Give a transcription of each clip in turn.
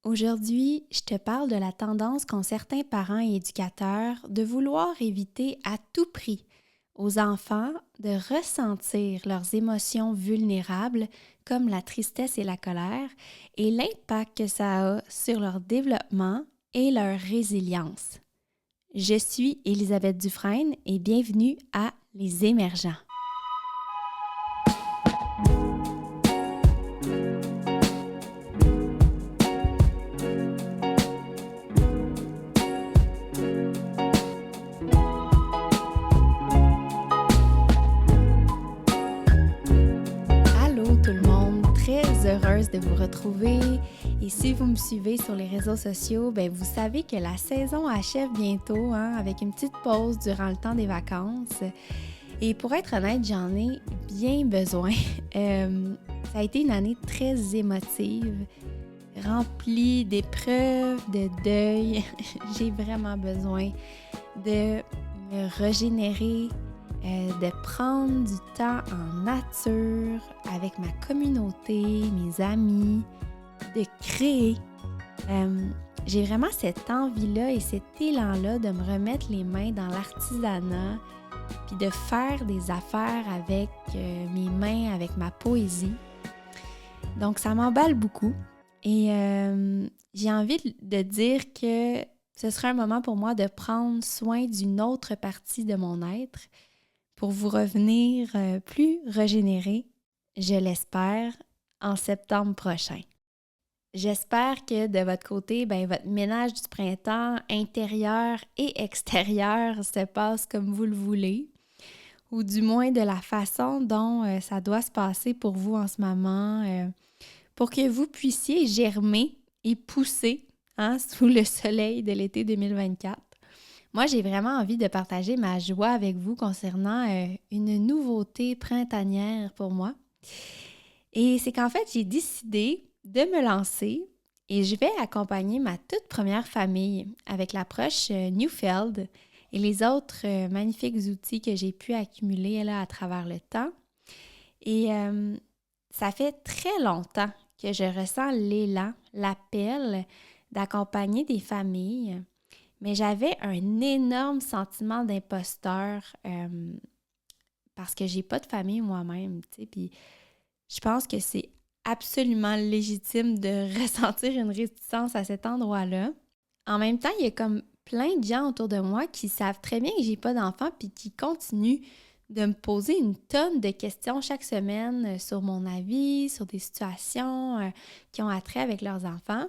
Aujourd'hui, je te parle de la tendance qu'ont certains parents et éducateurs de vouloir éviter à tout prix aux enfants de ressentir leurs émotions vulnérables comme la tristesse et la colère et l'impact que ça a sur leur développement et leur résilience. Je suis Elisabeth Dufresne et bienvenue à Les Émergents. Allô tout le monde, très heureuse de vous retrouver. Et si vous me suivez sur les réseaux sociaux, vous savez que la saison achève bientôt, avec une petite pause durant le temps des vacances. Et pour être honnête, j'en ai bien besoin. Ça a été une année très émotive, remplie d'épreuves, de deuil. J'ai vraiment besoin de me régénérer, de prendre du temps en nature, avec ma communauté, mes amis, de créer. J'ai vraiment cette envie-là et cet élan-là de me remettre les mains dans l'artisanat, puis de faire des affaires avec mes mains, avec ma poésie. Donc, ça m'emballe beaucoup. Et j'ai envie de dire que ce serait un moment pour moi de prendre soin d'une autre partie de mon être pour vous revenir plus régénéré, je l'espère, en septembre prochain. J'espère que de votre côté, votre ménage du printemps intérieur et extérieur se passe comme vous le voulez, ou du moins de la façon dont ça doit se passer pour vous en ce moment, pour que vous puissiez germer et pousser sous le soleil de l'été 2024. Moi, j'ai vraiment envie de partager ma joie avec vous concernant une nouveauté printanière pour moi. Et c'est qu'en fait, j'ai décidé de me lancer et je vais accompagner ma toute première famille avec l'approche Neufeld et les autres magnifiques outils que j'ai pu accumuler là, à travers le temps. Et ça fait très longtemps que je ressens l'élan, l'appel d'accompagner des familles. Mais j'avais un énorme sentiment d'imposteur parce que j'ai pas de famille moi-même, tu sais, puis je pense que c'est absolument légitime de ressentir une réticence à cet endroit-là. En même temps, il y a comme plein de gens autour de moi qui savent très bien que j'ai pas d'enfants puis qui continuent de me poser une tonne de questions chaque semaine sur mon avis, sur des situations qui ont attrait avec leurs enfants.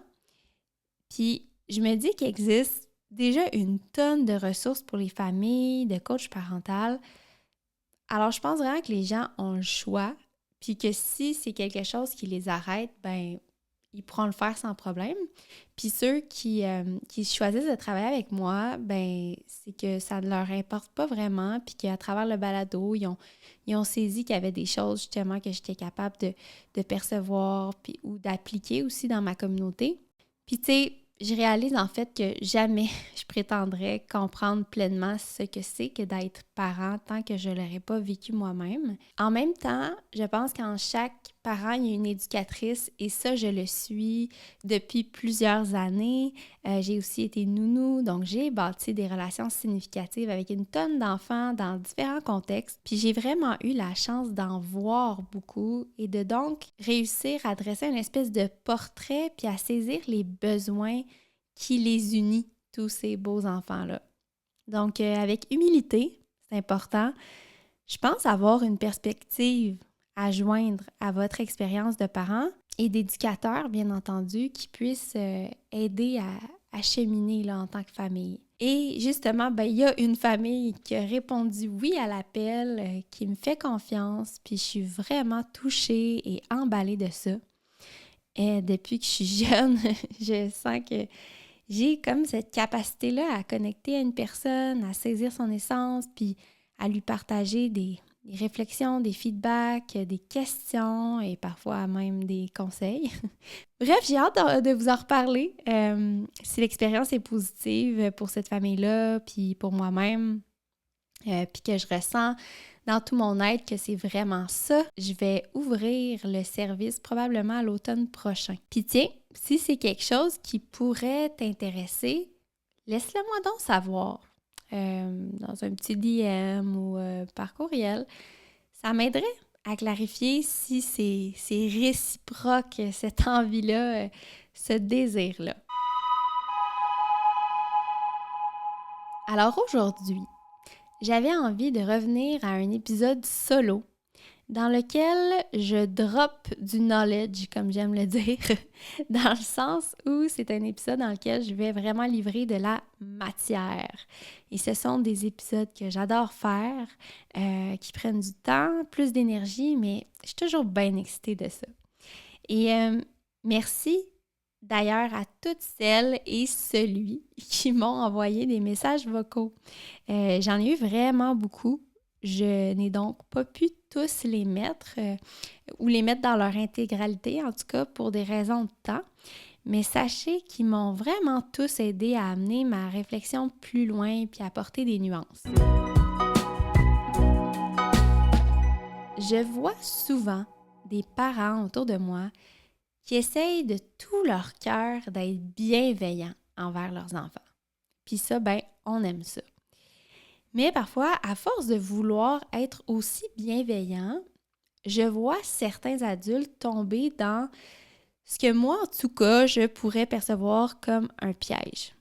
Puis je me dis qu'il existe déjà une tonne de ressources pour les familles, de coach parental. Alors, je pense vraiment que les gens ont le choix, puis que si c'est quelque chose qui les arrête, ils pourront le faire sans problème. Puis ceux qui choisissent de travailler avec moi, c'est que ça ne leur importe pas vraiment, puis qu'à travers le balado, ils ont saisi qu'il y avait des choses justement que j'étais capable de percevoir puis, ou d'appliquer aussi dans ma communauté. Puis tu sais, je réalise en fait que jamais je prétendrais comprendre pleinement ce que c'est que d'être parent tant que je ne l'aurais pas vécu moi-même. En même temps, je pense qu'en chaque parent, il y a une éducatrice et ça, je le suis depuis plusieurs années. J'ai aussi été nounou, donc j'ai bâti des relations significatives avec une tonne d'enfants dans différents contextes. Puis j'ai vraiment eu la chance d'en voir beaucoup et de donc réussir à dresser une espèce de portrait puis à saisir les besoins qui les unit, tous ces beaux enfants-là. Donc, avec humilité, c'est important, je pense avoir une perspective à joindre à votre expérience de parent et d'éducateur, bien entendu, qui puisse aider à cheminer là, en tant que famille. Et justement, il y a une famille qui a répondu oui à l'appel, qui me fait confiance, puis je suis vraiment touchée et emballée de ça. Et depuis que je suis jeune, je sens que j'ai comme cette capacité-là à connecter à une personne, à saisir son essence, puis à lui partager des réflexions, des feedbacks, des questions et parfois même des conseils. Bref, j'ai hâte de vous en reparler. Si l'expérience est positive pour cette famille-là, puis pour moi-même, puis que je ressens dans tout mon être que c'est vraiment ça. Je vais ouvrir le service probablement à l'automne prochain. Puis tiens, si c'est quelque chose qui pourrait t'intéresser, laisse-le moi donc savoir dans un petit DM ou par courriel. Ça m'aiderait à clarifier si c'est réciproque, cette envie-là, ce désir-là. Alors aujourd'hui, j'avais envie de revenir à un épisode solo dans lequel je drop du knowledge, comme j'aime le dire, dans le sens où c'est un épisode dans lequel je vais vraiment livrer de la matière. Et ce sont des épisodes que j'adore faire, qui prennent du temps, plus d'énergie, mais je suis toujours bien excitée de ça. Et merci d'ailleurs à toutes celles et celui qui m'ont envoyé des messages vocaux. J'en ai eu vraiment beaucoup. Je n'ai donc pas pu tous les mettre ou les mettre dans leur intégralité, en tout cas pour des raisons de temps. Mais sachez qu'ils m'ont vraiment tous aidé à amener ma réflexion plus loin puis à apporter des nuances. Je vois souvent des parents autour de moi qui essayent de tout leur cœur d'être bienveillants envers leurs enfants. Puis ça, on aime ça. Mais parfois, à force de vouloir être aussi bienveillant, je vois certains adultes tomber dans ce que moi, en tout cas, je pourrais percevoir comme un piège.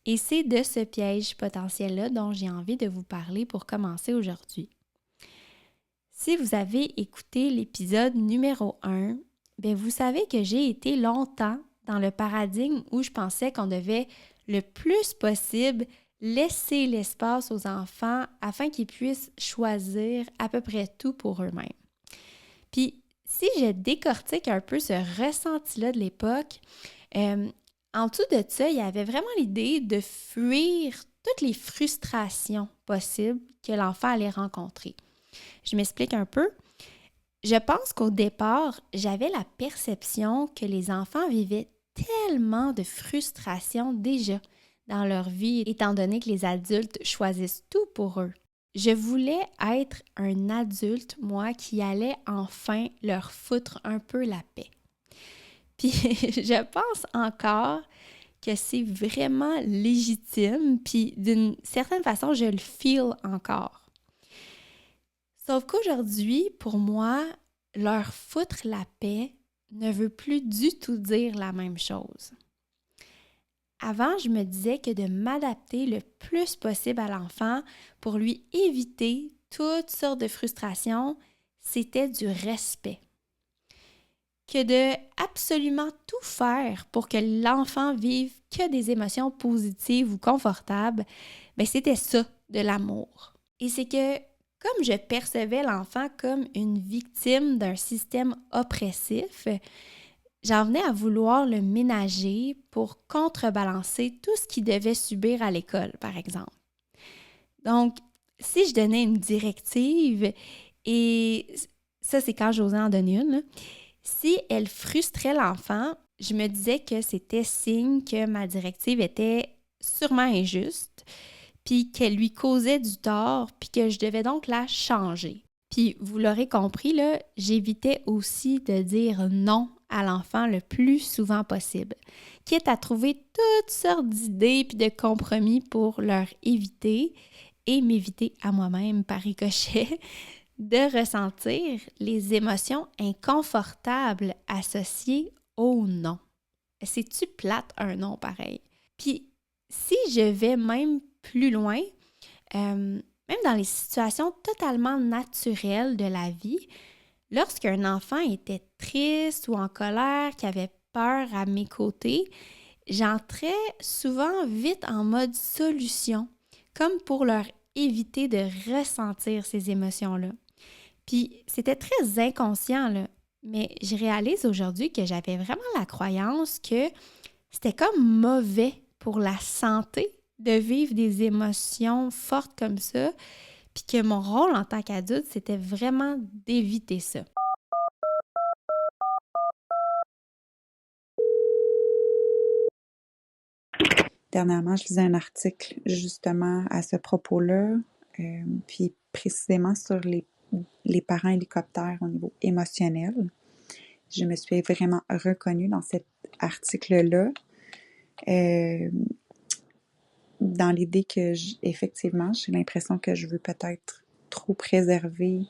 Et c'est de ce piège potentiel-là dont j'ai envie de vous parler pour commencer aujourd'hui. Si vous avez écouté l'épisode numéro 1, vous savez que j'ai été longtemps dans le paradigme où je pensais qu'on devait le plus possible laisser l'espace aux enfants afin qu'ils puissent choisir à peu près tout pour eux-mêmes. Puis, si je décortique un peu ce ressenti-là de l'époque, en dessous de ça, il y avait vraiment l'idée de fuir toutes les frustrations possibles que l'enfant allait rencontrer. Je m'explique un peu. Je pense qu'au départ, j'avais la perception que les enfants vivaient tellement de frustration déjà dans leur vie, étant donné que les adultes choisissent tout pour eux. Je voulais être un adulte, moi, qui allait enfin leur foutre un peu la paix. Puis je pense encore que c'est vraiment légitime, puis d'une certaine façon, je le feel encore. Sauf qu'aujourd'hui, pour moi, leur foutre la paix ne veut plus du tout dire la même chose. Avant, je me disais que de m'adapter le plus possible à l'enfant pour lui éviter toutes sortes de frustrations, c'était du respect. Que de absolument tout faire pour que l'enfant vive que des émotions positives ou confortables, c'était ça, de l'amour. Et c'est que comme je percevais l'enfant comme une victime d'un système oppressif, j'en venais à vouloir le ménager pour contrebalancer tout ce qu'il devait subir à l'école, par exemple. Donc, si je donnais une directive, et ça c'est quand j'osais en donner une, là, si elle frustrait l'enfant, je me disais que c'était signe que ma directive était sûrement injuste, puis qu'elle lui causait du tort, puis que je devais donc la changer. Puis, vous l'aurez compris, là, j'évitais aussi de dire non à l'enfant le plus souvent possible, quitte à trouver toutes sortes d'idées puis de compromis pour leur éviter et m'éviter à moi-même par ricochet de ressentir les émotions inconfortables associées au non. C'est-tu plate un non pareil? Puis, si je vais même plus loin, même dans les situations totalement naturelles de la vie, lorsqu'un enfant était triste ou en colère, qui avait peur à mes côtés, j'entrais souvent vite en mode solution, comme pour leur éviter de ressentir ces émotions-là. Puis c'était très inconscient, là, mais je réalise aujourd'hui que j'avais vraiment la croyance que c'était comme mauvais pour la santé de vivre des émotions fortes comme ça, puis que mon rôle en tant qu'adulte, c'était vraiment d'éviter ça. Dernièrement, je lisais un article justement à ce propos-là. Puis précisément sur les parents hélicoptères au niveau émotionnel. Je me suis vraiment reconnue dans cet article-là, dans l'idée que, effectivement, j'ai l'impression que je veux peut-être trop préserver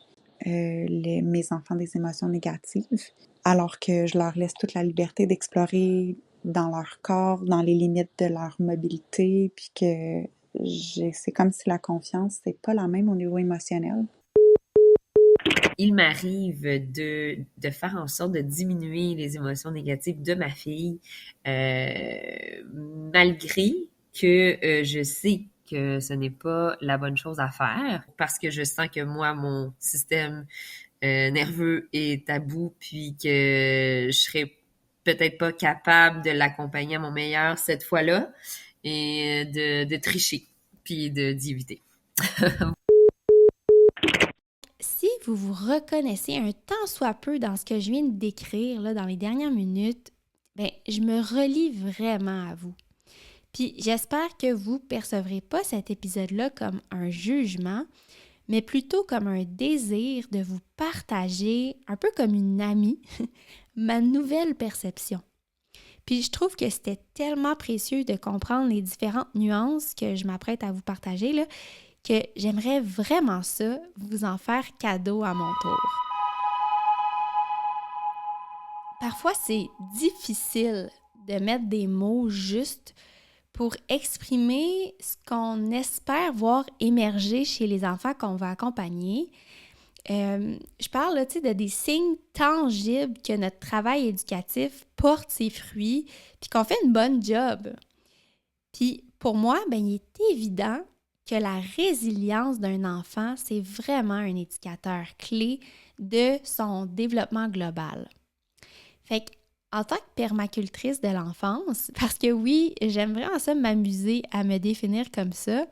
mes enfants des émotions négatives, alors que je leur laisse toute la liberté d'explorer dans leur corps, dans les limites de leur mobilité, puis que c'est comme si la confiance, c'est pas la même au niveau émotionnel. Il m'arrive de faire en sorte de diminuer les émotions négatives de ma fille, malgré que je sais que ce n'est pas la bonne chose à faire, parce que je sens que moi, mon système nerveux est à bout, puis que je serais peut-être pas capable de l'accompagner à mon meilleur cette fois-là, et de tricher, puis d'y éviter. Si vous vous reconnaissez un tant soit peu dans ce que je viens de décrire là, dans les dernières minutes, ben, je me relie vraiment à vous. Puis j'espère que vous ne percevrez pas cet épisode-là comme un jugement, mais plutôt comme un désir de vous partager, un peu comme une amie, ma nouvelle perception. Puis je trouve que c'était tellement précieux de comprendre les différentes nuances que je m'apprête à vous partager, là, que j'aimerais vraiment ça, vous en faire cadeau à mon tour. Parfois, c'est difficile de mettre des mots justes pour exprimer ce qu'on espère voir émerger chez les enfants qu'on va accompagner. Je parle là, de des signes tangibles que notre travail éducatif porte ses fruits puis qu'on fait une bonne job. Puis pour moi, ben, il est évident que la résilience d'un enfant, c'est vraiment un indicateur clé de son développement global. Fait qu'en tant que permacultrice de l'enfance, parce que oui, j'aime vraiment ça m'amuser à me définir comme ça,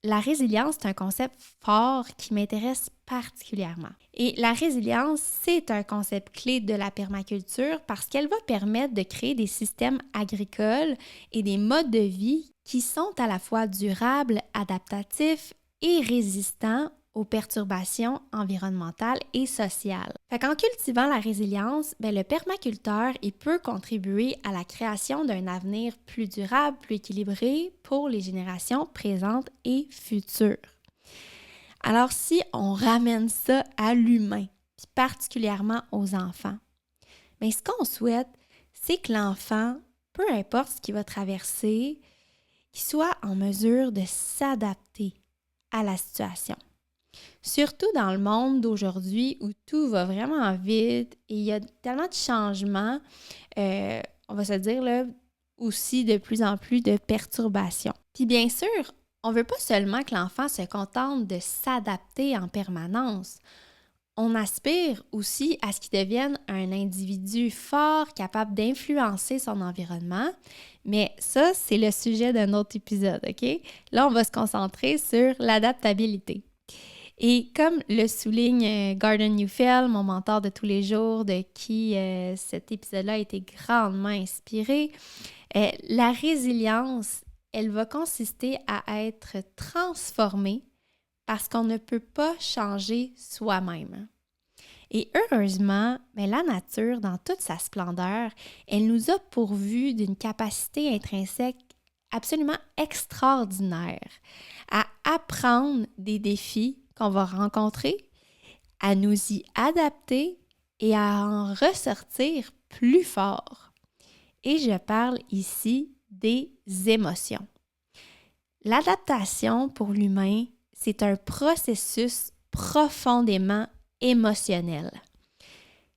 la résilience, c'est un concept fort qui m'intéresse particulièrement. Et la résilience, c'est un concept clé de la permaculture parce qu'elle va permettre de créer des systèmes agricoles et des modes de vie qui sont à la fois durables, adaptatifs et résistants aux perturbations environnementales et sociales. Fait qu'en cultivant la résilience, le permaculteur il peut contribuer à la création d'un avenir plus durable, plus équilibré pour les générations présentes et futures. Alors si on ramène ça à l'humain, puis particulièrement aux enfants, ce qu'on souhaite, c'est que l'enfant, peu importe ce qu'il va traverser, qu'il soit en mesure de s'adapter à la situation. Surtout dans le monde d'aujourd'hui où tout va vraiment vite et il y a tellement de changements, on va se dire là, aussi de plus en plus de perturbations. Puis bien sûr, on ne veut pas seulement que l'enfant se contente de s'adapter en permanence. On aspire aussi à ce qu'il devienne un individu fort, capable d'influencer son environnement. Mais ça, c'est le sujet d'un autre épisode, OK? Là, on va se concentrer sur l'adaptabilité. Et comme le souligne Gordon Neufeld, mon mentor de tous les jours, de qui cet épisode-là a été grandement inspiré, la résilience, elle va consister à être transformée parce qu'on ne peut pas changer soi-même. Et heureusement, la nature, dans toute sa splendeur, elle nous a pourvus d'une capacité intrinsèque absolument extraordinaire à apprendre des défis qu'on va rencontrer, à nous y adapter et à en ressortir plus fort. Et je parle ici des émotions. L'adaptation pour l'humain, c'est un processus profondément émotionnel.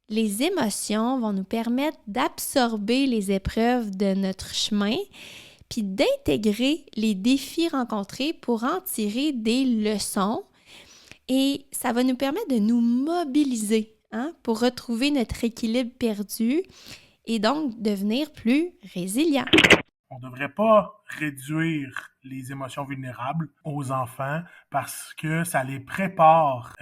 Les émotions vont nous permettre d'absorber les épreuves de notre chemin puis d'intégrer les défis rencontrés pour en tirer des leçons. Et ça va nous permettre de nous mobiliser pour retrouver notre équilibre perdu et donc devenir plus résilients. On ne devrait pas réduire les émotions vulnérables aux enfants parce que ça les prépare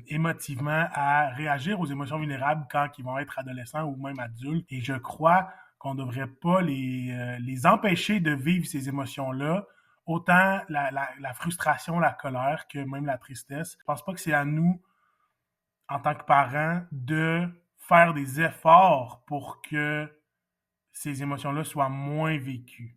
émotivement à réagir aux émotions vulnérables quand ils vont être adolescents ou même adultes. Et je crois qu'on ne devrait pas les empêcher de vivre ces émotions-là autant la frustration, la colère que même la tristesse. Je pense pas que c'est à nous, en tant que parents, de faire des efforts pour que ces émotions-là soient moins vécues.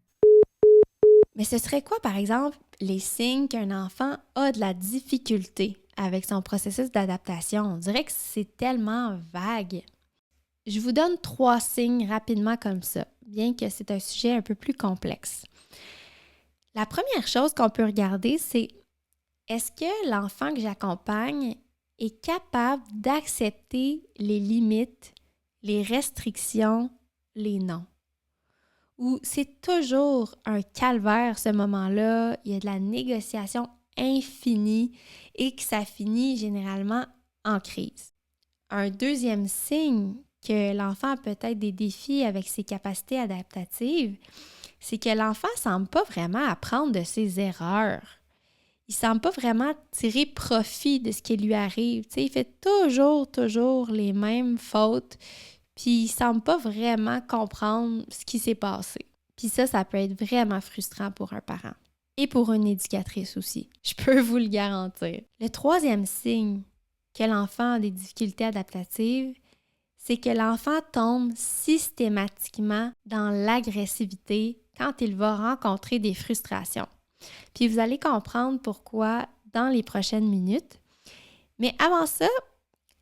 Mais ce serait quoi, par exemple, les signes qu'un enfant a de la difficulté avec son processus d'adaptation? On dirait que c'est tellement vague. Je vous donne 3 signes rapidement comme ça, bien que c'est un sujet un peu plus complexe. La première chose qu'on peut regarder, c'est est-ce que l'enfant que j'accompagne est capable d'accepter les limites, les restrictions, les non? Ou c'est toujours un calvaire ce moment-là, il y a de la négociation infinie et que ça finit généralement en crise. Un deuxième signe que l'enfant a peut-être des défis avec ses capacités adaptatives, c'est que l'enfant ne semble pas vraiment apprendre de ses erreurs. Il ne semble pas vraiment tirer profit de ce qui lui arrive. Il fait toujours les mêmes fautes, puis il ne semble pas vraiment comprendre ce qui s'est passé. Puis ça peut être vraiment frustrant pour un parent. Et pour une éducatrice aussi. Je peux vous le garantir. Le troisième signe que l'enfant a des difficultés adaptatives, c'est que l'enfant tombe systématiquement dans l'agressivité quand il va rencontrer des frustrations. Puis vous allez comprendre pourquoi dans les prochaines minutes. Mais avant ça,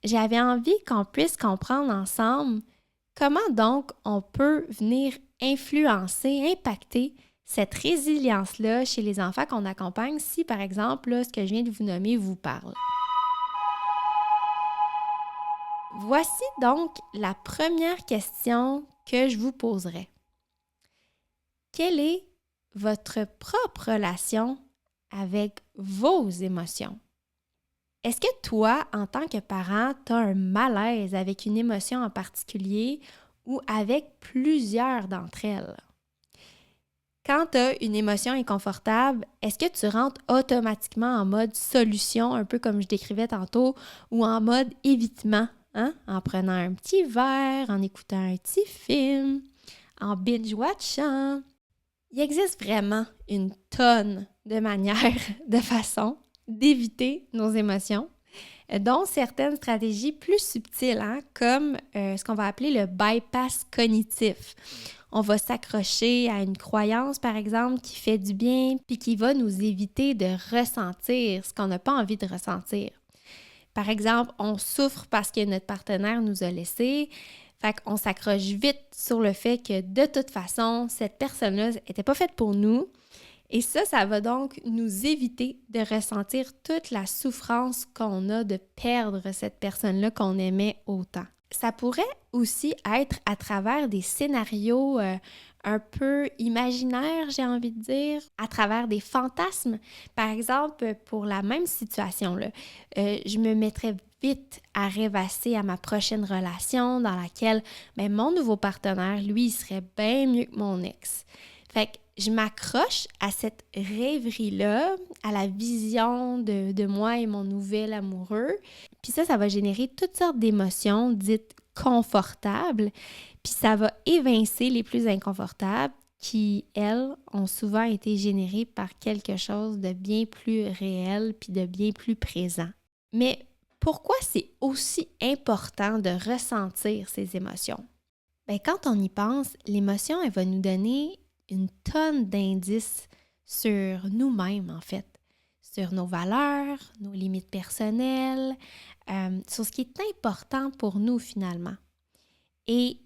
j'avais envie qu'on puisse comprendre ensemble comment donc on peut venir influencer, impacter cette résilience-là chez les enfants qu'on accompagne si, par exemple, là, ce que je viens de vous nommer vous parle. Voici donc la première question que je vous poserai. Quelle est votre propre relation avec vos émotions? Est-ce que toi, en tant que parent, tu as un malaise avec une émotion en particulier ou avec plusieurs d'entre elles? Quand tu as une émotion inconfortable, est-ce que tu rentres automatiquement en mode solution, un peu comme je décrivais tantôt, ou en mode évitement, en prenant un petit verre, en écoutant un petit film, en binge-watchant? Il existe vraiment une tonne de manières, de façons d'éviter nos émotions, dont certaines stratégies plus subtiles, comme ce qu'on va appeler le bypass cognitif. On va s'accrocher à une croyance, par exemple, qui fait du bien puis qui va nous éviter de ressentir ce qu'on n'a pas envie de ressentir. Par exemple, on souffre parce que notre partenaire nous a laissés. Fait qu'on s'accroche vite sur le fait que de toute façon, cette personne-là n'était pas faite pour nous. Et ça va donc nous éviter de ressentir toute la souffrance qu'on a de perdre cette personne-là qu'on aimait autant. Ça pourrait aussi être à travers des scénarios un peu imaginaires, j'ai envie de dire, à travers des fantasmes. Par exemple, pour la même situation-là, je me mettrais vite à rêvasser à ma prochaine relation dans laquelle mon nouveau partenaire, lui, il serait bien mieux que mon ex. Fait que je m'accroche à cette rêverie-là, à la vision de moi et mon nouvel amoureux. Puis ça va générer toutes sortes d'émotions dites confortables. Puis ça va évincer les plus inconfortables qui, elles, ont souvent été générées par quelque chose de bien plus réel puis de bien plus présent. Mais pourquoi c'est aussi important de ressentir ces émotions? Quand on y pense, l'émotion, elle va nous donner une tonne d'indices sur nous-mêmes, en fait, sur nos valeurs, nos limites personnelles, sur ce qui est important pour nous, finalement. Et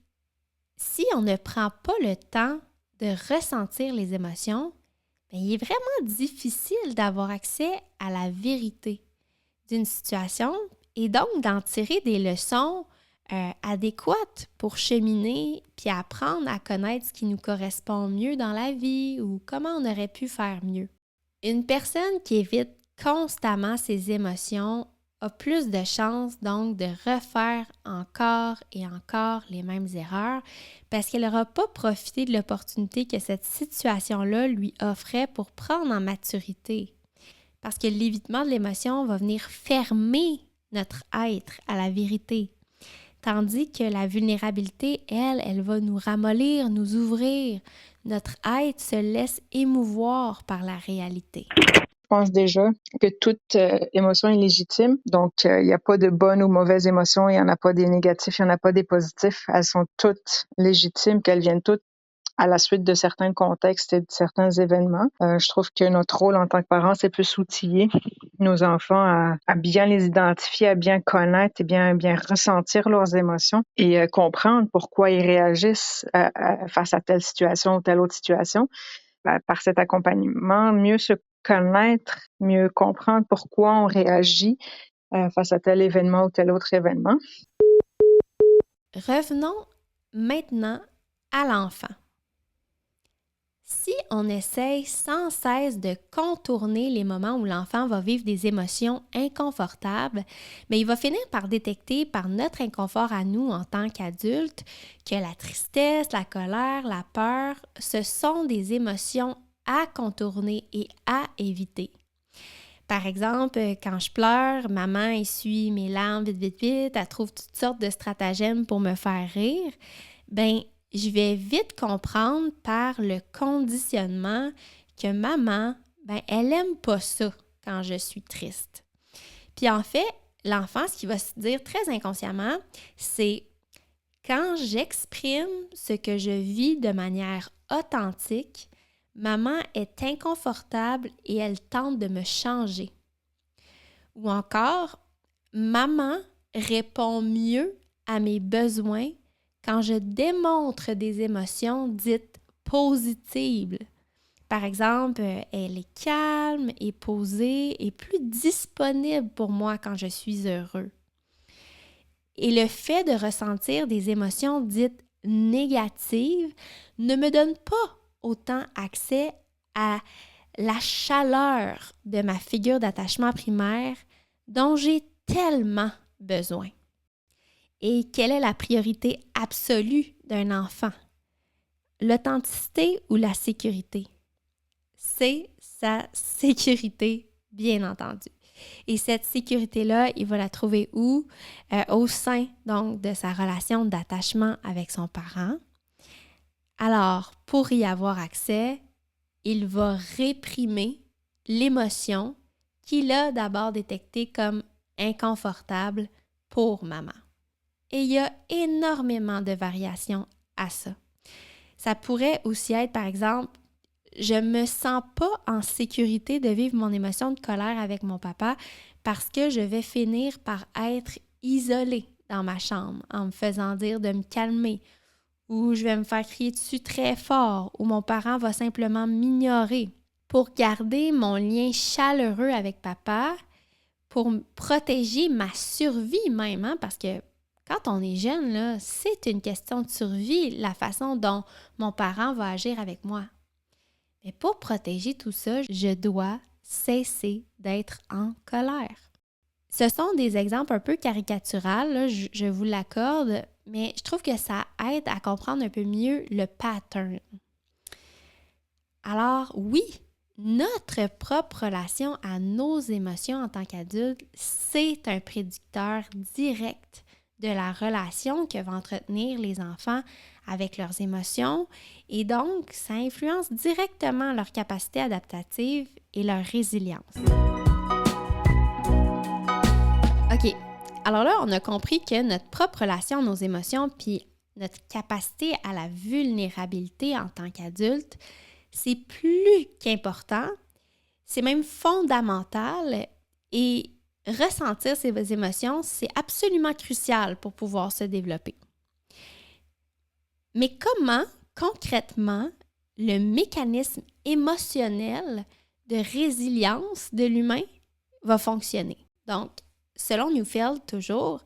si on ne prend pas le temps de ressentir les émotions, il est vraiment difficile d'avoir accès à la vérité d'une situation et donc d'en tirer des leçons adéquates pour cheminer puis apprendre à connaître ce qui nous correspond mieux dans la vie ou comment on aurait pu faire mieux. Une personne qui évite constamment ses émotions a plus de chances donc de refaire encore et encore les mêmes erreurs parce qu'elle n'aura pas profité de l'opportunité que cette situation-là lui offrait pour prendre en maturité. Parce que l'évitement de l'émotion va venir fermer notre être à la vérité. Tandis que la vulnérabilité, elle va nous ramollir, nous ouvrir, notre être se laisse émouvoir par la réalité. Je pense déjà que toute émotion est légitime. Donc, il n'y a pas de bonnes ou mauvaises émotions. Il n'y en a pas des négatifs, il n'y en a pas des positifs. Elles sont toutes légitimes, qu'elles viennent toutes à la suite de certains contextes et de certains événements. Je trouve que notre rôle en tant que parents, c'est plus outiller nos enfants à bien les identifier, à bien connaître et bien ressentir leurs émotions et comprendre pourquoi ils réagissent face à telle situation ou telle autre situation. Par cet accompagnement, mieux se connaître, mieux comprendre pourquoi on réagit face à tel événement ou tel autre événement. Revenons maintenant à l'enfant. Si on essaye sans cesse de contourner les moments où l'enfant va vivre des émotions inconfortables, mais il va finir par détecter par notre inconfort à nous en tant qu'adultes que la tristesse, la colère, la peur, ce sont des émotions à contourner et à éviter. Par exemple, quand je pleure, maman essuie mes larmes vite, elle trouve toutes sortes de stratagèmes pour me faire rire. Je vais vite comprendre par le conditionnement que maman, elle aime pas ça quand je suis triste. Puis en fait, l'enfant, ce qu'il va se dire très inconsciemment, c'est quand j'exprime ce que je vis de manière authentique, maman est inconfortable et elle tente de me changer. Ou encore, maman répond mieux à mes besoins quand je démontre des émotions dites positives. Par exemple, elle est calme et posée et plus disponible pour moi quand je suis heureux. Et le fait de ressentir des émotions dites négatives ne me donne pas autant accès à la chaleur de ma figure d'attachement primaire dont j'ai tellement besoin. Et quelle est la priorité absolue d'un enfant? L'authenticité ou la sécurité? C'est sa sécurité, bien entendu. Et cette sécurité-là, il va la trouver où? Au sein, donc, de sa relation d'attachement avec son parent. Alors, pour y avoir accès, il va réprimer l'émotion qu'il a d'abord détectée comme inconfortable pour maman. Et il y a énormément de variations à ça. Ça pourrait aussi être, par exemple, je ne me sens pas en sécurité de vivre mon émotion de colère avec mon papa parce que je vais finir par être isolée dans ma chambre en me faisant dire de me calmer, ou je vais me faire crier dessus très fort, ou mon parent va simplement m'ignorer. Pour garder mon lien chaleureux avec papa, pour protéger ma survie même, parce que quand on est jeune, là, c'est une question de survie, la façon dont mon parent va agir avec moi. Mais pour protéger tout ça, je dois cesser d'être en colère. Ce sont des exemples un peu caricaturaux, là, je vous l'accorde, mais je trouve que ça aide à comprendre un peu mieux le pattern. Alors oui, notre propre relation à nos émotions en tant qu'adultes, c'est un prédicteur direct de la relation que vont entretenir les enfants avec leurs émotions et donc ça influence directement leur capacité adaptative et leur résilience. OK, alors là, on a compris que notre propre relation à nos émotions puis notre capacité à la vulnérabilité en tant qu'adulte, c'est plus qu'important, c'est même fondamental et ressentir ces émotions, c'est absolument crucial pour pouvoir se développer. Mais comment, concrètement, le mécanisme émotionnel de résilience de l'humain va fonctionner? Donc, selon Neufeld, toujours,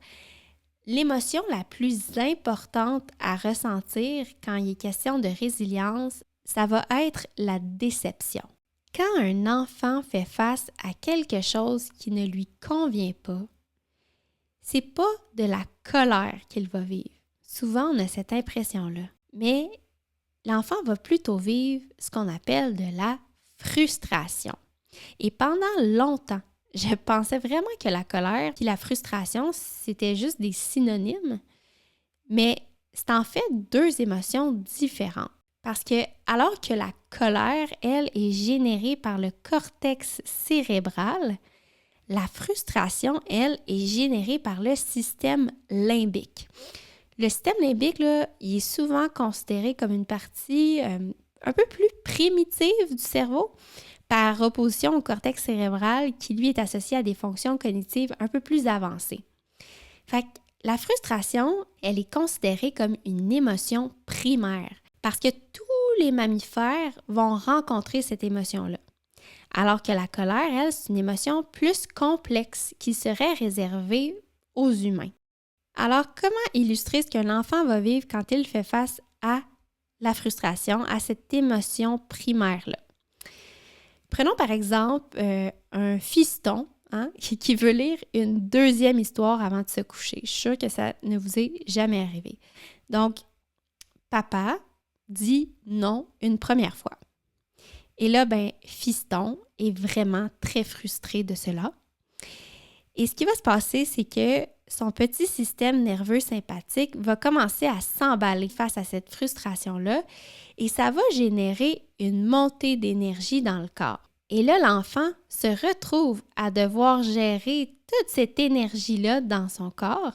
l'émotion la plus importante à ressentir quand il est question de résilience, ça va être la déception. Quand un enfant fait face à quelque chose qui ne lui convient pas, c'est pas de la colère qu'il va vivre. Souvent, on a cette impression-là. Mais l'enfant va plutôt vivre ce qu'on appelle de la frustration. Et pendant longtemps, je pensais vraiment que la colère et la frustration, c'était juste des synonymes. Mais c'est en fait deux émotions différentes. Parce que alors que la colère, elle, est générée par le cortex cérébral, la frustration, elle, est générée par le système limbique. Le système limbique, là, il est souvent considéré comme une partie un peu plus primitive du cerveau, par opposition au cortex cérébral qui, lui, est associé à des fonctions cognitives un peu plus avancées. Fait que la frustration, elle est considérée comme une émotion primaire parce que tous les mammifères vont rencontrer cette émotion-là. Alors que la colère, elle, c'est une émotion plus complexe qui serait réservée aux humains. Alors, comment illustrer ce qu'un enfant va vivre quand il fait face à la frustration, à cette émotion primaire-là? Prenons par exemple un fiston qui veut lire une deuxième histoire avant de se coucher. Je suis sûre que ça ne vous est jamais arrivé. Donc, papa dit non une première fois. Et là, fiston est vraiment très frustré de cela. Et ce qui va se passer, c'est que son petit système nerveux sympathique va commencer à s'emballer face à cette frustration-là et ça va générer une montée d'énergie dans le corps. Et là, l'enfant se retrouve à devoir gérer toute cette énergie-là dans son corps.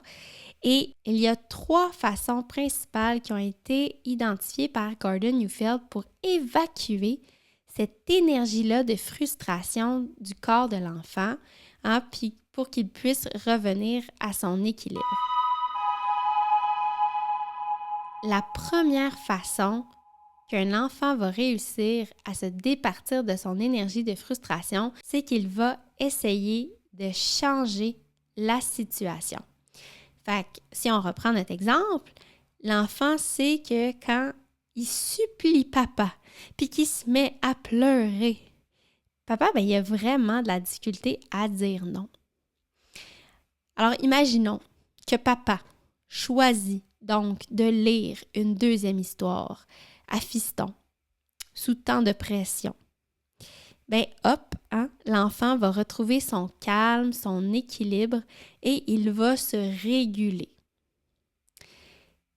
Et il y a 3 façons principales qui ont été identifiées par Gordon Neufeld pour évacuer cette énergie-là de frustration du corps de l'enfant, puis pour qu'il puisse revenir à son équilibre. La première façon qu'un enfant va réussir à se départir de son énergie de frustration, c'est qu'il va essayer de changer la situation. Fait que, si on reprend notre exemple, l'enfant sait que quand il supplie papa, puis qu'il se met à pleurer, papa, il a vraiment de la difficulté à dire non. Alors, imaginons que papa choisit donc de lire une deuxième histoire à fiston, sous tant de pression. L'enfant va retrouver son calme, son équilibre et il va se réguler.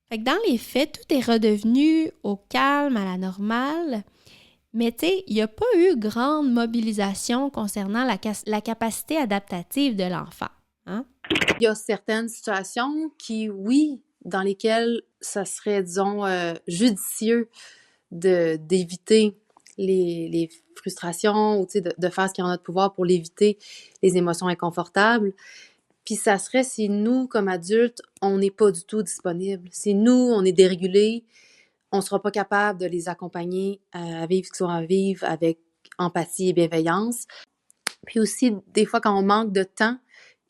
Fait que dans les faits, tout est redevenu au calme, à la normale, mais il n'y a pas eu grande mobilisation concernant la capacité adaptative de l'enfant. Il y a certaines situations qui, oui, dans lesquelles ça serait, disons, judicieux d'éviter les frustrations ou de faire ce qui est en notre pouvoir pour l'éviter, les émotions inconfortables. Puis ça serait si nous, comme adultes, on n'est pas du tout disponible. Si nous, on est dérégulés, on ne sera pas capable de les accompagner à vivre ce qu'ils ont à vivre avec empathie et bienveillance. Puis aussi, des fois, quand on manque de temps,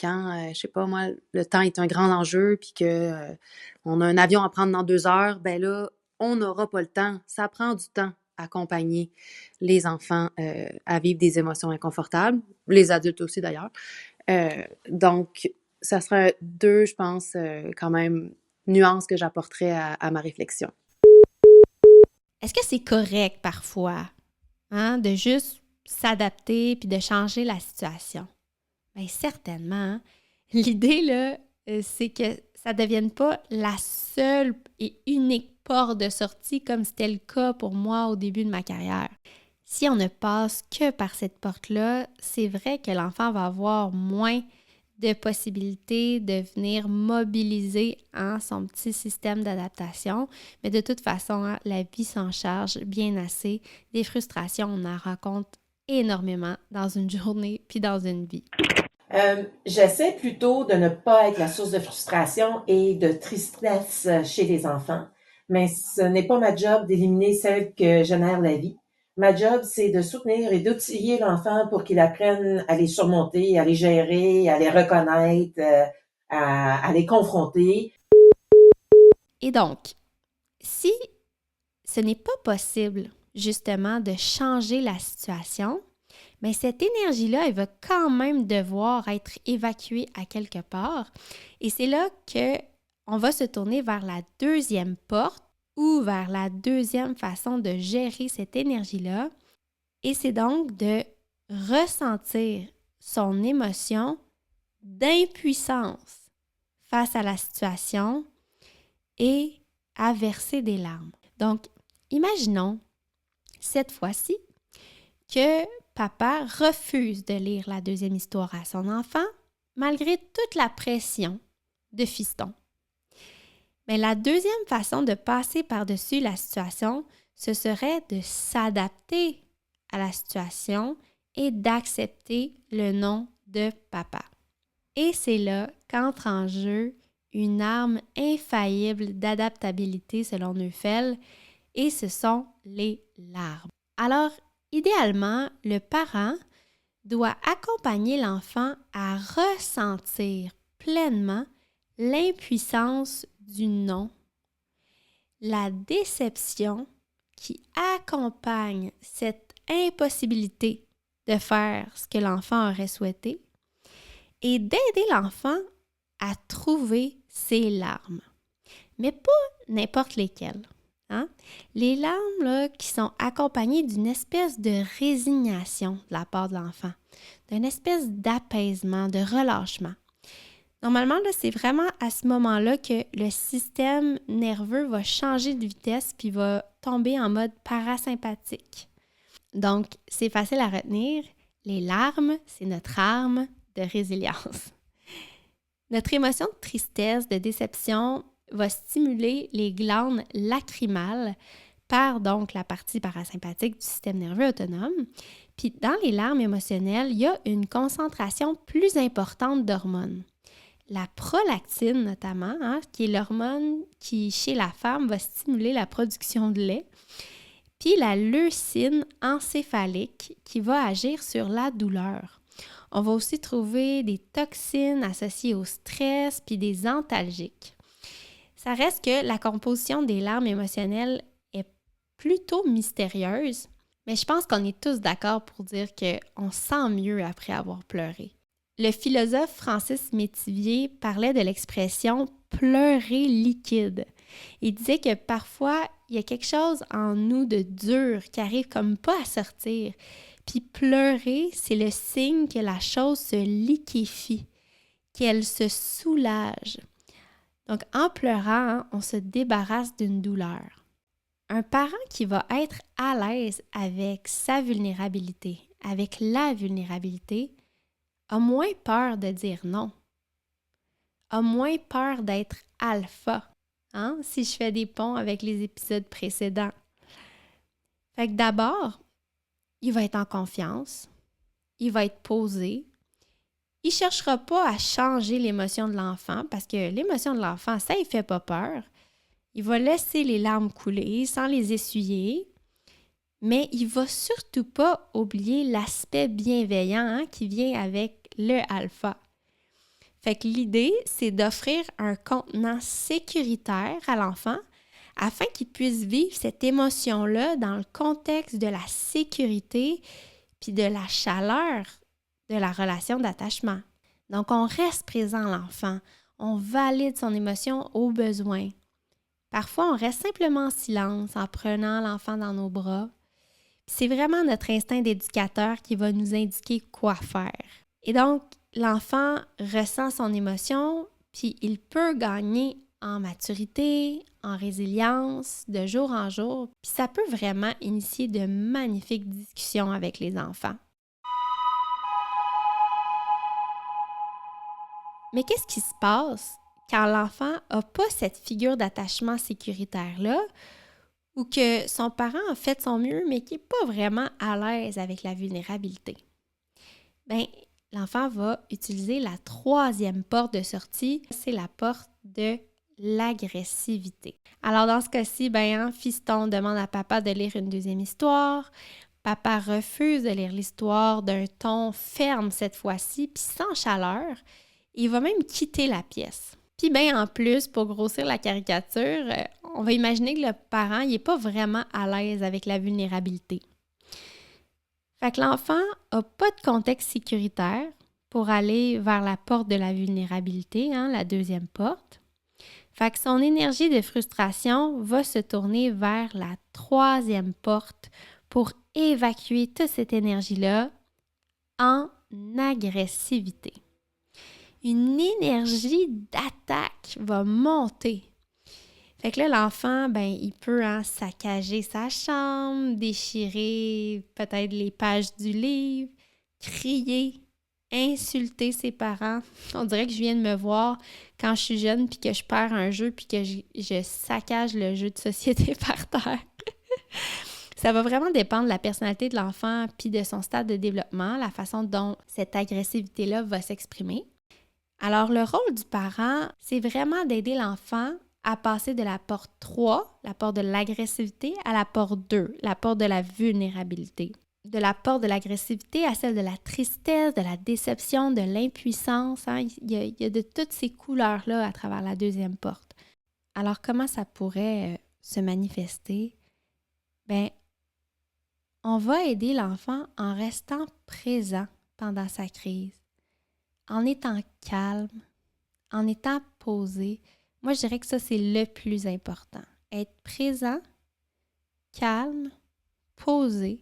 quand, je sais pas moi, le temps est un grand enjeu, puis que on a un avion à prendre dans 2 heures, là, on n'aura pas le temps. Ça prend du temps à accompagner les enfants à vivre des émotions inconfortables, les adultes aussi d'ailleurs. Donc, ça serait 2, je pense, quand même, nuances que j'apporterais à ma réflexion. Est-ce que c'est correct parfois de juste s'adapter puis de changer la situation? Bien, certainement. L'idée, là, c'est que ça ne devienne pas la seule et unique porte de sortie comme c'était le cas pour moi au début de ma carrière. Si on ne passe que par cette porte-là, c'est vrai que l'enfant va avoir moins de possibilités de venir mobiliser son petit système d'adaptation. Mais de toute façon, la vie s'en charge bien assez. Des frustrations, on en rencontre énormément dans une journée puis dans une vie. J'essaie plutôt de ne pas être la source de frustration et de tristesse chez les enfants, mais ce n'est pas ma job d'éliminer celle que génère la vie. Ma job, c'est de soutenir et d'outiller l'enfant pour qu'il apprenne à les surmonter, à les gérer, à les reconnaître, à les confronter. Et donc, si ce n'est pas possible, justement, de changer la situation, mais cette énergie-là, elle va quand même devoir être évacuée à quelque part. Et c'est là qu'on va se tourner vers la deuxième porte ou vers la deuxième façon de gérer cette énergie-là. Et c'est donc de ressentir son émotion d'impuissance face à la situation et à verser des larmes. Donc, imaginons, cette fois-ci, que papa refuse de lire la deuxième histoire à son enfant, malgré toute la pression de fiston. Mais la deuxième façon de passer par-dessus la situation, ce serait de s'adapter à la situation et d'accepter le non de papa. Et c'est là qu'entre en jeu une arme infaillible d'adaptabilité selon Neufeld, et ce sont les larmes. Alors, idéalement, le parent doit accompagner l'enfant à ressentir pleinement l'impuissance du non, la déception qui accompagne cette impossibilité de faire ce que l'enfant aurait souhaité et d'aider l'enfant à trouver ses larmes. Mais pas n'importe lesquelles. Hein? Les larmes là, qui sont accompagnées d'une espèce de résignation de la part de l'enfant, d'une espèce d'apaisement, de relâchement. Normalement, là, c'est vraiment à ce moment-là que le système nerveux va changer de vitesse puis va tomber en mode parasympathique. Donc, c'est facile à retenir. Les larmes, c'est notre arme de résilience. Notre émotion de tristesse, de déception va stimuler les glandes lacrymales par donc la partie parasympathique du système nerveux autonome. Puis dans les larmes émotionnelles, il y a une concentration plus importante d'hormones. La prolactine notamment, hein, qui est l'hormone qui, chez la femme, va stimuler la production de lait. Puis la leucine encéphalique qui va agir sur la douleur. On va aussi trouver des toxines associées au stress puis des antalgiques. Ça reste que la composition des larmes émotionnelles est plutôt mystérieuse, mais je pense qu'on est tous d'accord pour dire qu'on sent mieux après avoir pleuré. Le philosophe Francis Métivier parlait de l'expression « pleurer liquide ». Il disait que parfois, il y a quelque chose en nous de dur qui arrive comme pas à sortir. Puis pleurer, c'est le signe que la chose se liquéfie, qu'elle se soulage. Donc, en pleurant, on se débarrasse d'une douleur. Un parent qui va être à l'aise avec sa vulnérabilité, avec la vulnérabilité, a moins peur de dire non, a moins peur d'être alpha, hein, si je fais des ponts avec les épisodes précédents. Fait que d'abord, il va être en confiance, il va être posé. Il ne cherchera pas à changer l'émotion de l'enfant parce que l'émotion de l'enfant, ça ne fait pas peur. Il va laisser les larmes couler sans les essuyer, mais il ne va surtout pas oublier l'aspect bienveillant hein, qui vient avec le alpha. Fait que l'idée, c'est d'offrir un contenant sécuritaire à l'enfant afin qu'il puisse vivre cette émotion-là dans le contexte de la sécurité puis de la chaleur de la relation d'attachement. Donc, on reste présent à l'enfant, on valide son émotion au besoin. Parfois, on reste simplement en silence en prenant l'enfant dans nos bras. C'est vraiment notre instinct d'éducateur qui va nous indiquer quoi faire. Et donc, l'enfant ressent son émotion, puis il peut gagner en maturité, en résilience, de jour en jour. Puis ça peut vraiment initier de magnifiques discussions avec les enfants. Mais qu'est-ce qui se passe quand l'enfant n'a pas cette figure d'attachement sécuritaire-là ou que son parent a fait son mieux mais qui n'est pas vraiment à l'aise avec la vulnérabilité? Bien, l'enfant va utiliser la troisième porte de sortie, c'est la porte de l'agressivité. Alors dans ce cas-ci, fiston demande à papa de lire une deuxième histoire. Papa refuse de lire l'histoire d'un ton ferme cette fois-ci, puis sans chaleur. Il va même quitter la pièce. Puis en plus, pour grossir la caricature, on va imaginer que le parent n'est pas vraiment à l'aise avec la vulnérabilité. Fait que l'enfant n'a pas de contexte sécuritaire pour aller vers la porte de la vulnérabilité, hein, la deuxième porte. Fait que son énergie de frustration va se tourner vers la troisième porte pour évacuer toute cette énergie-là en agressivité. Une énergie d'attaque va monter. Fait que là, l'enfant, ben, il peut saccager sa chambre, déchirer peut-être les pages du livre, crier, insulter ses parents. On dirait que je viens de me voir quand je suis jeune puis que je perds un jeu puis que je saccage le jeu de société par terre. Ça va vraiment dépendre de la personnalité de l'enfant puis de son stade de développement, la façon dont cette agressivité-là va s'exprimer. Alors, le rôle du parent, c'est vraiment d'aider l'enfant à passer de la porte 3, la porte de l'agressivité, à la porte 2, la porte de la vulnérabilité. De la porte de l'agressivité à celle de la tristesse, de la déception, de l'impuissance. Il y a de toutes ces couleurs-là à travers la deuxième porte. Alors, comment ça pourrait se manifester? Bien, on va aider l'enfant en restant présent pendant sa crise, en étant calme, en étant posé. Moi, je dirais que ça, c'est le plus important. Être présent, calme, posé.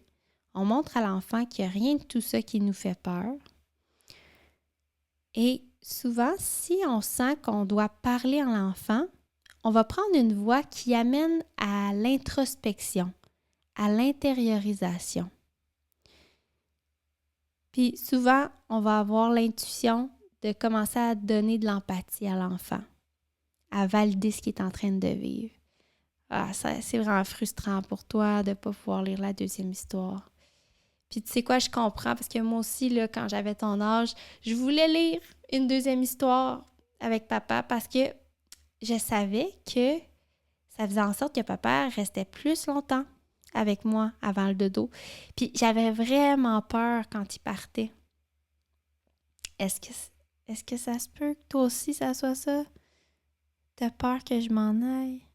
On montre à l'enfant qu'il n'y a rien de tout ça qui nous fait peur. Et souvent, si on sent qu'on doit parler à l'enfant, on va prendre une voix qui amène à l'introspection, à l'intériorisation. Puis souvent, on va avoir l'intuition de commencer à donner de l'empathie à l'enfant, à valider ce qu'il est en train de vivre. C'est vraiment frustrant pour toi de ne pas pouvoir lire la deuxième histoire. Puis tu sais quoi, je comprends, parce que moi aussi, là, quand j'avais ton âge, je voulais lire une deuxième histoire avec papa parce que je savais que ça faisait en sorte que papa restait plus longtemps avec moi avant le dodo. Puis j'avais vraiment peur quand il partait. Est-ce que ça se peut que toi aussi, ça soit ça? T'as peur que je m'en aille?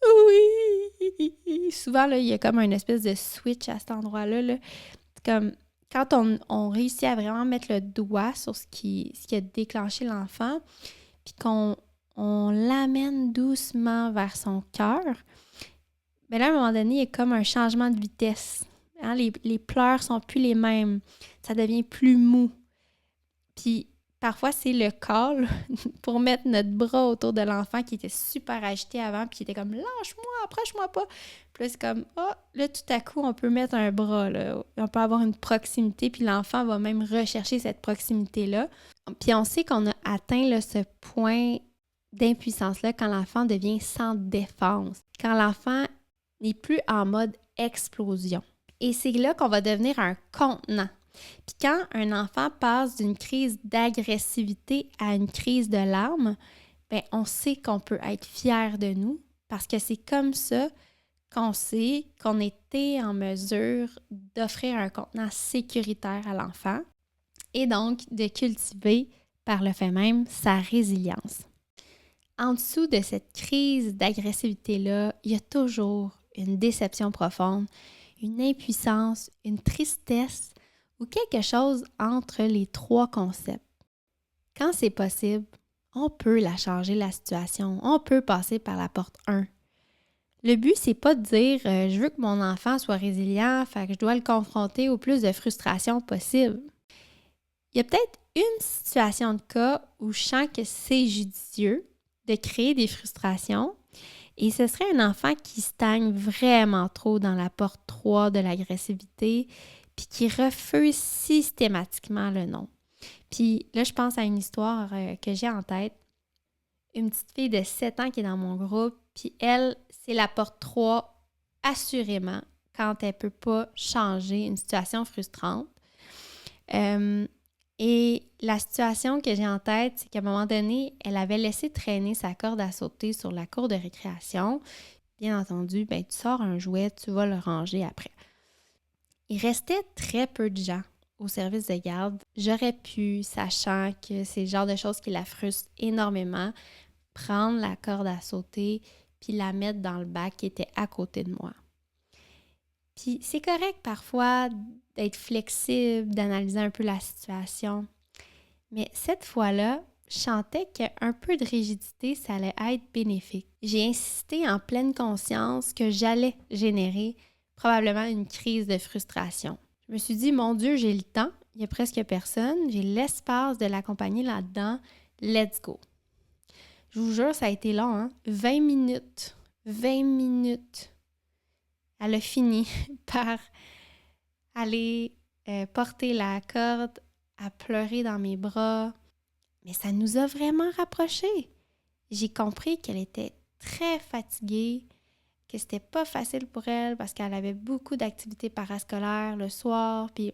Oui! Souvent, là, il y a comme une espèce de switch à cet endroit-là. Là. Comme quand on réussit à vraiment mettre le doigt sur ce qui a déclenché l'enfant, puis qu'on l'amène doucement vers son cœur, bien là, à un moment donné, il y a comme un changement de vitesse. Hein? Les pleurs sont plus les mêmes. Ça devient plus mou. Puis parfois, c'est le call pour mettre notre bras autour de l'enfant qui était super agité avant, puis qui était comme « Lâche-moi, approche-moi pas! » Puis là, c'est comme « Ah, là, tout à coup, on peut mettre un bras, là. On peut avoir une proximité, puis l'enfant va même rechercher cette proximité-là. » Puis on sait qu'on a atteint là, ce point d'impuissance-là quand l'enfant devient sans défense, quand l'enfant n'est plus en mode explosion. Et c'est là qu'on va devenir un contenant. Puis quand un enfant passe d'une crise d'agressivité à une crise de larmes, bien, on sait qu'on peut être fier de nous parce que c'est comme ça qu'on sait qu'on était en mesure d'offrir un contenant sécuritaire à l'enfant et donc de cultiver par le fait même sa résilience. En dessous de cette crise d'agressivité-là, il y a toujours une déception profonde, une impuissance, une tristesse ou quelque chose entre les trois concepts. Quand c'est possible, on peut la changer la situation, on peut passer par la porte 1. Le but, c'est pas de dire je veux que mon enfant soit résilient, fait que je dois le confronter au plus de frustration possible. Il y a peut-être une situation de cas où je sens que c'est judicieux de créer des frustrations et ce serait un enfant qui stagne vraiment trop dans la porte 3 de l'agressivité puis qui refuse systématiquement le non. Puis là, je pense à une histoire que j'ai en tête. Une petite fille de 7 ans qui est dans mon groupe, puis elle, c'est la porte 3, assurément, quand elle ne peut pas changer une situation frustrante. Et la situation que j'ai en tête, c'est qu'à un moment donné, elle avait laissé traîner sa corde à sauter sur la cour de récréation. Bien entendu, ben, tu sors un jouet, tu vas le ranger après. Il restait très peu de gens au service de garde. J'aurais pu, sachant que c'est le genre de choses qui la frustrent énormément, prendre la corde à sauter puis la mettre dans le bac qui était à côté de moi. Puis c'est correct parfois d'être flexible, d'analyser un peu la situation. Mais cette fois-là, je sentais qu'un peu de rigidité, ça allait être bénéfique. J'ai insisté en pleine conscience que j'allais générer probablement une crise de frustration. Je me suis dit, mon Dieu, j'ai le temps, il n'y a presque personne, j'ai l'espace de l'accompagner là-dedans, let's go. Je vous jure, ça a été long, hein? 20 minutes. 20 minutes. Elle a fini par aller porter la corde, à pleurer dans mes bras. Mais ça nous a vraiment rapprochés. J'ai compris qu'elle était très fatiguée, que c'était pas facile pour elle parce qu'elle avait beaucoup d'activités parascolaires le soir, puis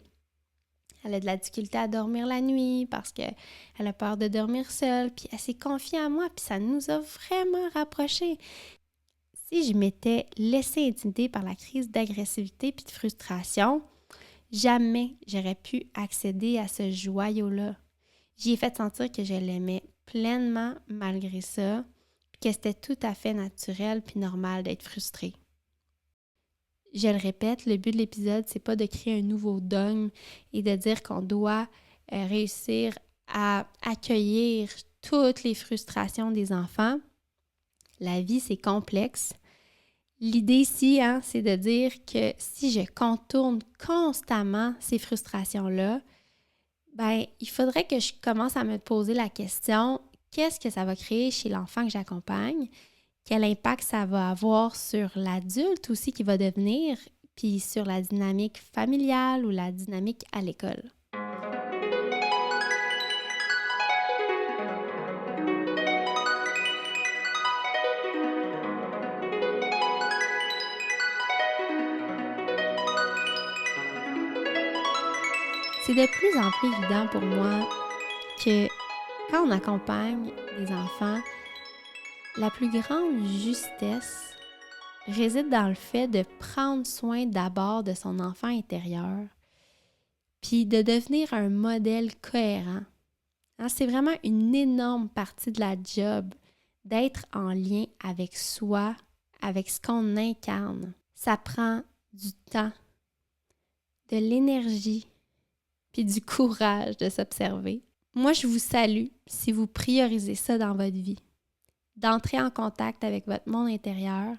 elle a de la difficulté à dormir la nuit parce qu'elle a peur de dormir seule, puis elle s'est confiée à moi, puis ça nous a vraiment rapprochés. Si je m'étais laissée intimider par la crise d'agressivité puis de frustration, jamais j'aurais pu accéder à ce joyau-là. J'y ai fait sentir que je l'aimais pleinement malgré ça, que c'était tout à fait naturel puis normal d'être frustrée. Je le répète, le but de l'épisode, c'est pas de créer un nouveau dogme et de dire qu'on doit réussir à accueillir toutes les frustrations des enfants. La vie, c'est complexe. L'idée ici, c'est de dire que si je contourne constamment ces frustrations-là, il faudrait que je commence à me poser la question, qu'est-ce que ça va créer chez l'enfant que j'accompagne? Quel impact ça va avoir sur l'adulte aussi qui va devenir, puis sur la dynamique familiale ou la dynamique à l'école. C'est de plus en plus évident pour moi que quand on accompagne des enfants, la plus grande justesse réside dans le fait de prendre soin d'abord de son enfant intérieur, puis de devenir un modèle cohérent. C'est vraiment une énorme partie de la job d'être en lien avec soi, avec ce qu'on incarne. Ça prend du temps, de l'énergie, puis du courage de s'observer. Moi, je vous salue si vous priorisez ça dans votre vie, d'entrer en contact avec votre monde intérieur.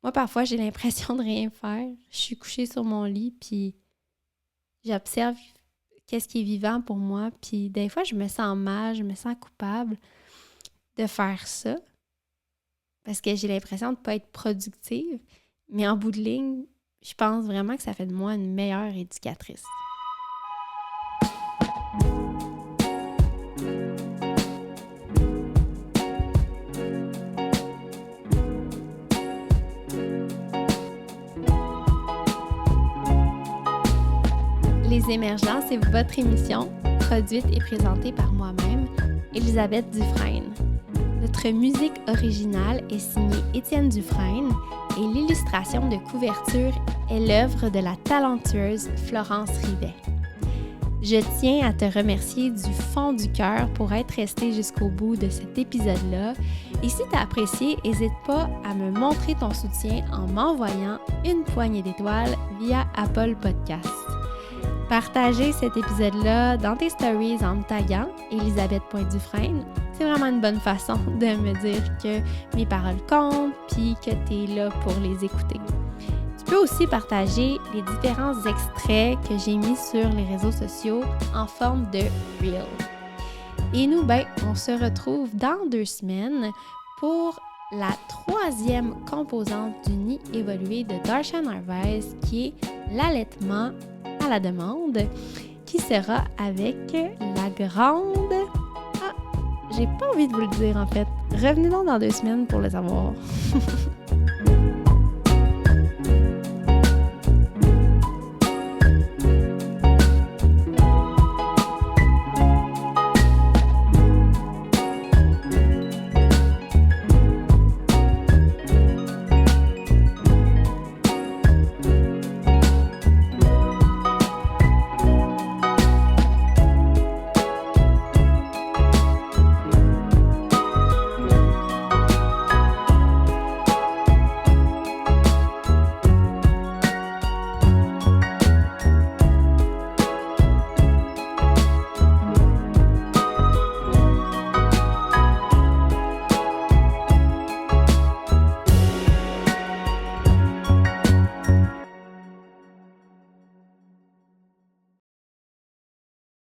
Moi, parfois, j'ai l'impression de rien faire. Je suis couchée sur mon lit, puis j'observe qu'est-ce qui est vivant pour moi, puis des fois, je me sens mal, je me sens coupable de faire ça, parce que j'ai l'impression de ne pas être productive, mais en bout de ligne, je pense vraiment que ça fait de moi une meilleure éducatrice. Les Émergents, c'est votre émission, produite et présentée par moi-même, Elisabeth Dufresne. Notre musique originale est signée Étienne Dufresne et l'illustration de couverture est l'œuvre de la talentueuse Florence Rivet. Je tiens à te remercier du fond du cœur pour être resté jusqu'au bout de cet épisode-là. Et si tu as apprécié, n'hésite pas à me montrer ton soutien en m'envoyant une poignée d'étoiles via Apple Podcasts. Partager cet épisode-là dans tes stories en me taguant Elisabeth.Dufresne, c'est vraiment une bonne façon de me dire que mes paroles comptent puis que tu es là pour les écouter. Tu peux aussi partager les différents extraits que j'ai mis sur les réseaux sociaux en forme de Reel. Et nous, on se retrouve dans 2 semaines pour la 3e composante du nid évolué de Darshan Narvaez, qui est l'allaitement à la demande, qui sera avec la grande... j'ai pas envie de vous le dire en fait. Revenez donc dans 2 semaines pour le savoir.